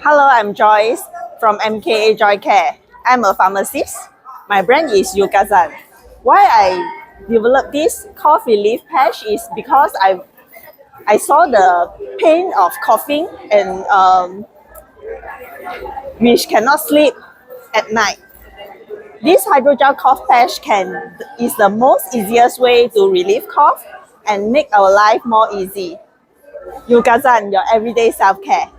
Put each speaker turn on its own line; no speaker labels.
Hello, I'm Joyce from MKA Joycare. I'm a pharmacist. My brand is Yukazan. Why I developed this cough relief patch is because I saw the pain of coughing and which cannot sleep at night. This hydrogel cough patch is the most easiest way to relieve cough and make our life more easy. Yukazan, your everyday self-care.